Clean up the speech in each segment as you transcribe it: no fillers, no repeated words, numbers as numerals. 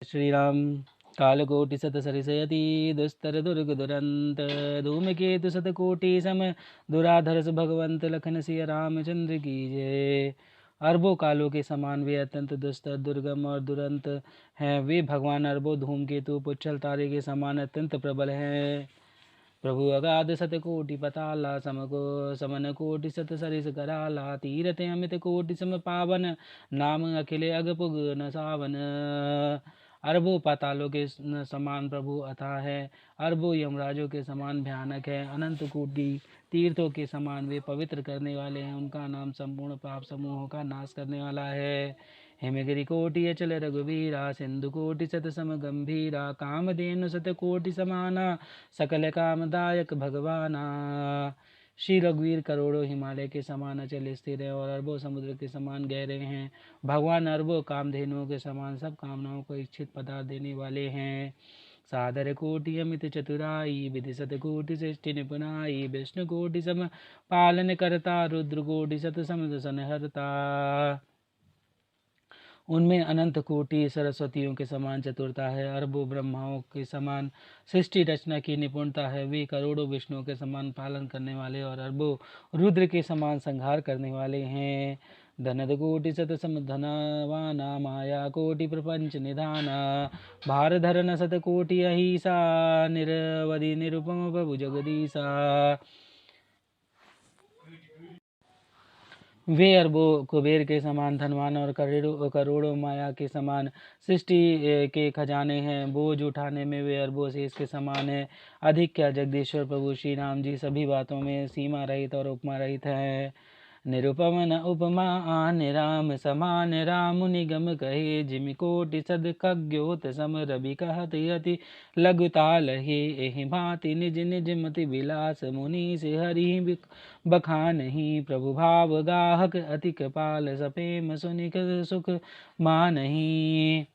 श्रीराम कालकोटि सतसरिसयति दुस्तर दुर्ग दुरंत धूमकेतु शतकोटि सम दुराधर्ष भगवंत लखन सिया रामचंद्र की जय। अरबों कालों के समान वे अत्यंत दुस्तर दुर्गम और दुरंत हैं। वे भगवान अरबों धूमकेतु पुच्छल तारे के समान अत्यंत प्रबल हैं। प्रभु अगाध सतकोटि पताला समको समन कोटि सत सरिस कराला तीरथ अमित कोटि सम पावन नाम अखिले अगपुग न सावन। अरबों पातालों के समान प्रभु अथाह है, अरबों यमराजों के समान भयानक है, अनंत कोटि तीर्थों के समान वे पवित्र करने वाले हैं। उनका नाम संपूर्ण पाप समूहों का नाश करने वाला है। हिमगिरि कोटि अचल रघुवीरा सिंधु कोटि सत सम गंभीरा कामधेनु सत कोटि समाना सकल कामदायक भगवाना। श्री रघुवीर करोड़ों हिमालय के समान अचल स्थिर है और अरबों समुद्र के समान गहरे हैं। भगवान अरबों कामधेनुओं के समान सब कामनाओं को इच्छित पदार्थ देने वाले हैं। सादर कोटि अमित चतुराई विधि सत कोटि सृष्टि निपुणाई विष्णु कोटि सम पालन करता रुद्र कोटि सत समुद्र संहरता। उनमें अनंत कोटि सरस्वतियों के समान चतुरता है, अरबों ब्रह्माओं के समान सृष्टि रचना की निपुणता है। वे करोड़ों विष्णुओं के समान पालन करने वाले और अरबों रुद्र के समान संहार करने वाले हैं। धनद कोटि सत सम धनवाना माया कोटि प्रपंच निधाना भार धरन सत कोटि अहिसा निरवधि निरुपम प्रभु जगदीसा। वे अरबों कुबेर के समान धनवान और करोड़ों करोड़ों माया के समान सृष्टि के खजाने हैं। बोझ उठाने में वे अरबों शेष के समान है। अधिक क्या जगदीश्वर प्रभु श्री राम जी सभी बातों में सीमा रहित और उपमा रहित है। निरुपम न उपमा आन राम समान राम निगम कहे जिमि कोटि सद खग्योत सम रवि कहत यति लघु ताल हे एहि भांति निज निज मति विलास मुनि से हरि बखानहि प्रभु भाव गाहक अति कृपाल सपेम सुनिक सुख मानहि।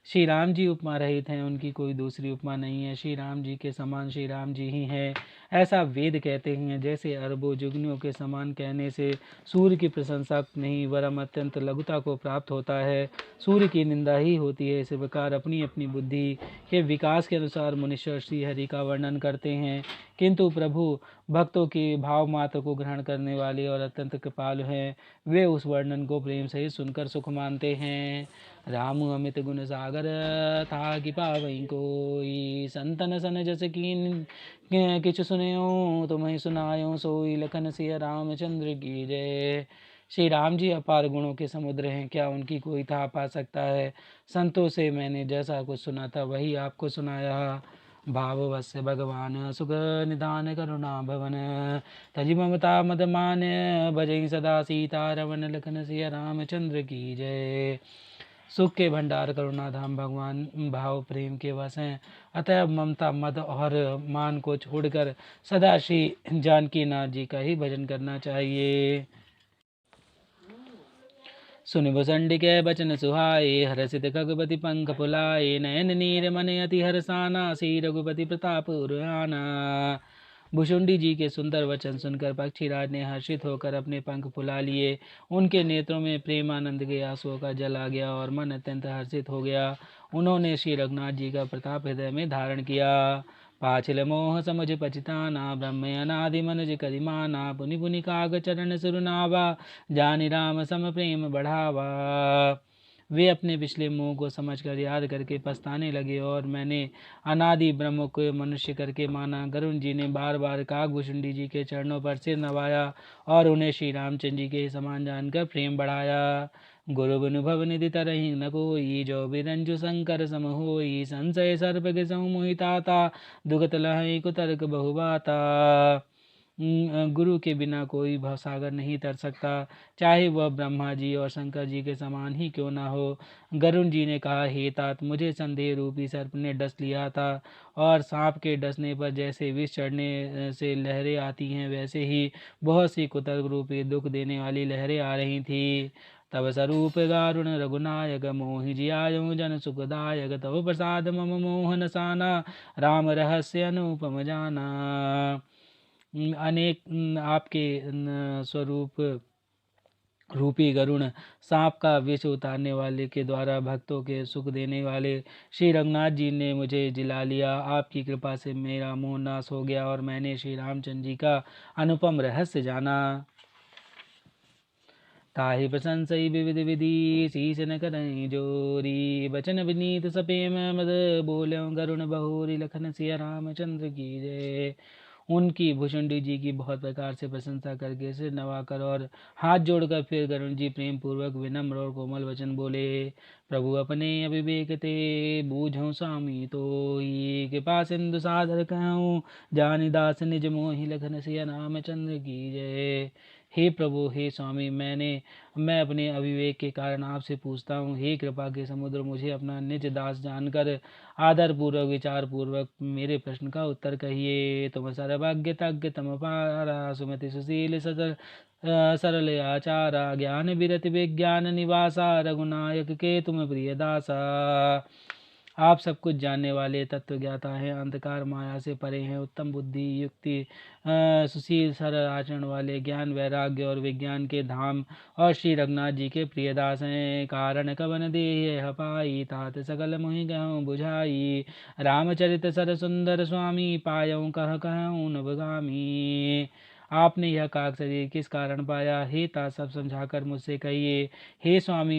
श्री राम जी उपमा रहित हैं, उनकी कोई दूसरी उपमा नहीं है। श्री राम जी के समान श्री राम जी ही हैं, ऐसा वेद कहते हैं। जैसे अरबों जुगनियों के समान कहने से सूर्य की प्रशंसा नहीं वरम अत्यंत लघुता को प्राप्त होता है, सूर्य की निंदा ही होती है। इस प्रकार अपनी अपनी बुद्धि के विकास के अनुसार मनुष्य श्री हरि का वर्णन करते हैं, किंतु प्रभु भक्तों के भाव मात्र को ग्रहण करने वाले और अत्यंत कृपालु हैं। वे उस वर्णन को प्रेम सहित सुनकर सुख मानते हैं। राम अमित गुण सागर था कि पावई कोई संतन सन जस कीन किछ सुनयो तुम्हें सुनायो सोई लखन सिया रामचंद्र की जय। श्री राम जी अपार गुणों के समुद्र हैं, क्या उनकी कोई था पा सकता है। संतों से मैंने जैसा कुछ सुना था वही आपको सुनाया। भाववस्य भगवान सुख निधान करुणा भवन तजि ममता मद मान भजई सदा सीता रमन लखन सिया रामचंद्र की जय। सुख के भंडार करुणाधाम भगवान भाव प्रेम के वश हैं, अतः ममता मद और मान को छोड़कर सदा श्री जानकी नाथ जी का ही भजन करना चाहिए। सुनि भुसंड के बचन सुहाए हरसित खगपति पंख फुलाए नयन नीर मन अति हरसाना सी रघुपति प्रताप उराना। भुषुंडी जी के सुंदर वचन सुनकर पक्षीराज ने हर्षित होकर अपने पंख फुला लिए। उनके नेत्रों में प्रेमानंद के आंसुओं का जल आ गया और मन अत्यंत हर्षित हो गया। उन्होंने श्री रघुनाथ जी का प्रताप हृदय में धारण किया। पाछिल मोह समझ पचिताना ब्रह्म अनादि मनुज करिमाना पुनि पुनि काग चरण सुरनावा जानि राम सम प्रेम बढ़ावा। वे अपने पिछले मोह को समझकर याद करके पछताने लगे और मैंने अनादि ब्रह्म को मनुष्य करके माना। गरुण जी ने बार बार काकभूषुंडी जी के चरणों पर सिर नवाया और उन्हें श्री रामचंद्र जी के समान जानकर प्रेम बढ़ाया। गुरु बिनु भव निधि तरहि न कोई जो बिरंजु शंकर सम होई संशय सर्प के मोहिताता दुगत लहई कुतर्क बहुबाता। गुरु के बिना कोई भवसागर नहीं तर सकता, चाहे वह ब्रह्मा जी और शंकर जी के समान ही क्यों ना हो। गरुण जी ने कहा, हे तात, मुझे संदेह रूपी सर्प ने डस लिया था और सांप के डसने पर जैसे विष चढ़ने से लहरें आती हैं वैसे ही बहुत सी कुतर्क रूपी दुख देने वाली लहरें आ रही थी। तब स्वरूप गारुण रघुनायक मोहि जियायो जन सुखदायक तब प्रसाद मम मोहन साना राम रहस्य अनुपम जाना। अनेक आपके स्वरूप रूपी गरुण सांप का विष उतारने वाले के द्वारा भक्तों के सुख देने वाले श्री रघुनाथ जी ने मुझे जिला लिया। आपकी कृपा से मेरा मोह नाश हो गया और मैंने श्री रामचंद्र जी का अनुपम रहस्य जाना। ताहि प्रशंसई विविध विधि शीश न करई जोरी, बचन विनीत सपेम मद बोल्यों गरुण बहोरी, लखन सिया रामचंद्र की जय। उनकी भुषुंडी जी की बहुत प्रकार से प्रशंसा करके सिर नवाकर और हाथ जोड़कर फिर गरुण जी प्रेम पूर्वक विनम्र और कोमल वचन बोले। प्रभु अपने अविवेक ते बूझो स्वामी तो ही, कृपा सिंधु सादर कहूँ जानि दास निज मोहि, लखन सिया रामचंद्र की जय। हे प्रभु, हे स्वामी, मैं अपने अविवेक के कारण आपसे पूछता हूँ। हे कृपा के समुद्र, मुझे अपना निज दास जानकर आदर पूर्वक विचार पूर्वक मेरे प्रश्न का उत्तर कहिए। तुम सर्वज्ञ तज्ञ तम पारा, सुमति सुशील सरल आचारा, ज्ञान विरति विज्ञान निवासा, रघुनायक के तुम प्रिय दासा। आप सब कुछ जानने वाले तत्व ज्ञाता हैं, अंधकार माया से परे हैं, उत्तम बुद्धि युक्ति सुशील सरल आचरण वाले, ज्ञान वैराग्य और विज्ञान के धाम और श्री रघुनाथ जी के प्रियदास हैं। कारण कवन देह पाई, तात सकल मोहि गहूँ बुझाई, रामचरित सर सुंदर स्वामी, पायऊ कह कहूँ नवगामी। आपने यह काक शरीर किस कारण पाया, हे तात सब समझाकर मुझसे कहिए। हे स्वामी,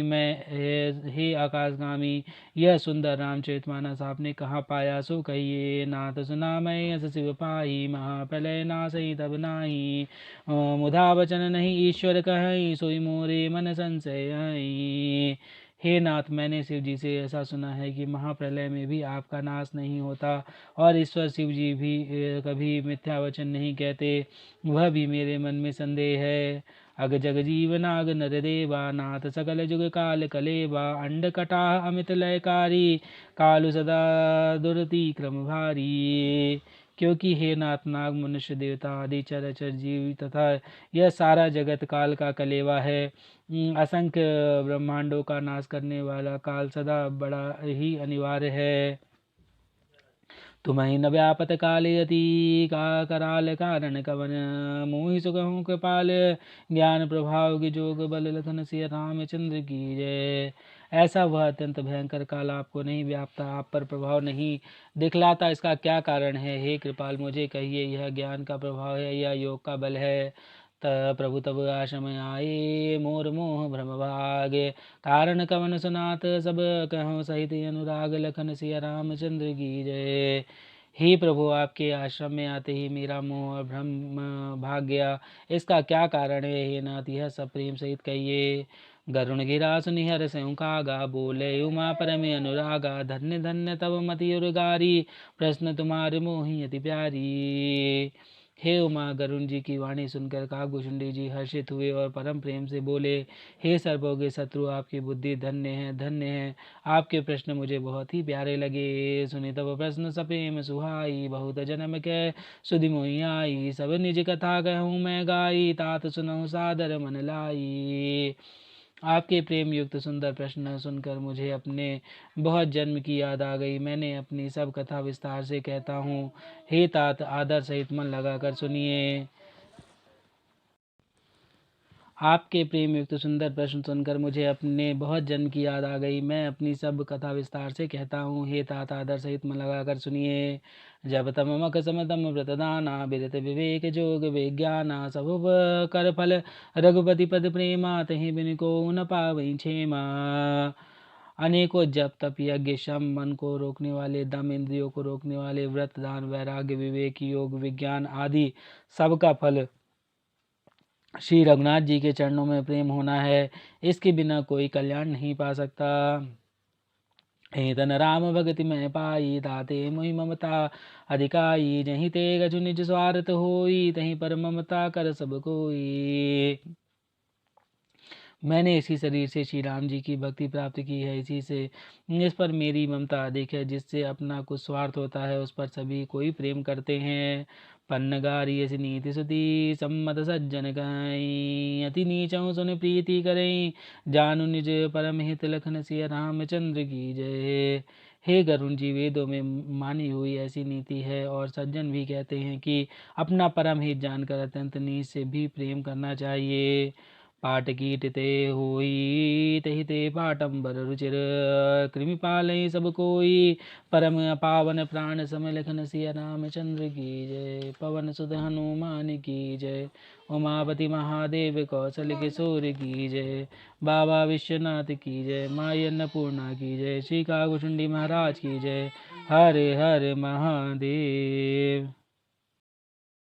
हे आकाशगामी, यह सुंदर रामचरितमानस आपने कहाँ पाया, सो कहिए। नाथ सुना मैं अस शिव पाही, महाप्रलय नासई तब नाही, मुधा वचन नहीं ईश्वर कहीं, सोई मोरे मन संशय आई। हे नाथ, मैंने शिव जी से ऐसा सुना है कि महाप्रलय में भी आपका नाश नहीं होता और ईश्वर शिव जी भी कभी मिथ्या वचन नहीं कहते, वह भी मेरे मन में संदेह है। अग जग जीव नाग नर देवा, नाथ सकल जुग काल कलेवा, अंड कटाह अमित लयकारी, कालु सदा दुरति क्रम भारी। क्योंकि हे नाथ, नाग मनुष्य देवता आदि चराचर जीव तथा यह सारा जगत काल का कलेवा है। असंख्य ब्रह्मांडों का नाश करने वाला काल सदा बड़ा ही अनिवार्य है। तुम्हें न व्यापत काल यति का कराल कारण कवन, मोहि सुगहु कृपाल ज्ञान प्रभाव की जोग बल, लखन सिया रामचंद्र की जय। ऐसा वह अत्यंत भयंकर काल आपको नहीं व्यापता, आप पर प्रभाव नहीं दिखलाता, इसका क्या कारण है। हे कृपाल, मुझे कहिए, यह ज्ञान का प्रभाव है या योग का बल है। प्रभु तब आश्रम आए, मोर मोह भ्रम भागे, कारण कवन सुनात सब कहूँ सहित अनुराग, लखन सिया रामचंद्र की जय। हे प्रभु, आपके आश्रम में आते ही मेरा मोह और भ्रम भाग गया, इसका क्या कारण है। हे नाथ, यह सब प्रेम सहित कहिए। गरुण गिरा सुनिहर स्यों कागा, बोले उमा परम अनुरागा, धन्य धन्य तब मति उर्गारी, प्रश्न तुम्हारे मोहि अति प्यारी। हे उमा, गरुण जी की वाणी सुनकर काकभूषुंडी जी हर्षित हुए और परम प्रेम से बोले, हे सर्पों के शत्रु, आपकी बुद्धि धन्य है, धन्य है। आपके प्रश्न मुझे बहुत ही प्यारे लगे। सुनि तब प्रश्न सपेम सुहाई, बहुत जन्म के सुधि मोहि आई, सब निज कथा कहूँ मैं गाई, तात सुनहु सादर मन लाई। आपके प्रेम युक्त सुंदर प्रश्न सुनकर मुझे अपने बहुत जन्म की याद आ गई। मैंने अपनी सब कथा विस्तार से कहता हूँ। हे तात, आदर सहित मन लगाकर सुनिए। आपके प्रेम युक्त सुंदर प्रश्न सुनकर मुझे अपने बहुत जन्म की याद आ गई। मैं अपनी सब कथा विस्तार से कहता हूँ। हे तात, आदर सहित मन लगाकर सुनिए। जब तम मक समतम व्रतदाना, बिरत विवेक जोग विज्ञाना, सब कर फल रघुपति पद प्रेमा, तहि बिन को न पावई क्षेमा। अनेकों जप तप यज्ञ शम, मन को रोकने वाले दम, इंद्रियों को रोकने वाले व्रत दान वैराग्य विवेक योग विज्ञान आदि सबका फल श्री रघुनाथ जी के चरणों में प्रेम होना है। इसके बिना कोई कल्याण नहीं पा सकता। हे तन राम भगति में पाई, ताते मोहि ममता अधिकाई, जहीं ते गजु निज स्वार्थ होई, तहीं पर ममता कर सब कोई। मैंने इसी शरीर से श्री राम जी की भक्ति प्राप्त की है, इसी से इस पर मेरी ममता अधिक है। जिससे अपना कुछ स्वार्थ होता है, उस पर सभी कोई प्रेम करते हैं। पन्नगारी ऐसी नीति सुती, सम्मत सज्जन कहीं, अति नीचों सुन प्रीति करें, जानु निज परम हित, लखन सिया रामचंद्र की जय। हे गरुण जी, वेदों में मानी हुई ऐसी नीति है और सज्जन भी कहते हैं कि अपना परम हित जानकर अत्यंत नीच से भी प्रेम करना चाहिए। पाट कीट ते होई तहि ते पाटंबर रुचिर कृमि पालय सब कोई परम पावन प्राण समय लखन सिया रामचंद्र की जय। पवन सुत हनुमान की जय। उमापति महादेव कौशल किशोर की जय। बाबा विश्वनाथ की जय। माई अन्नपूर्णा की जय। श्री काकुचुंडी महाराज की जय। हरे हर महादेव।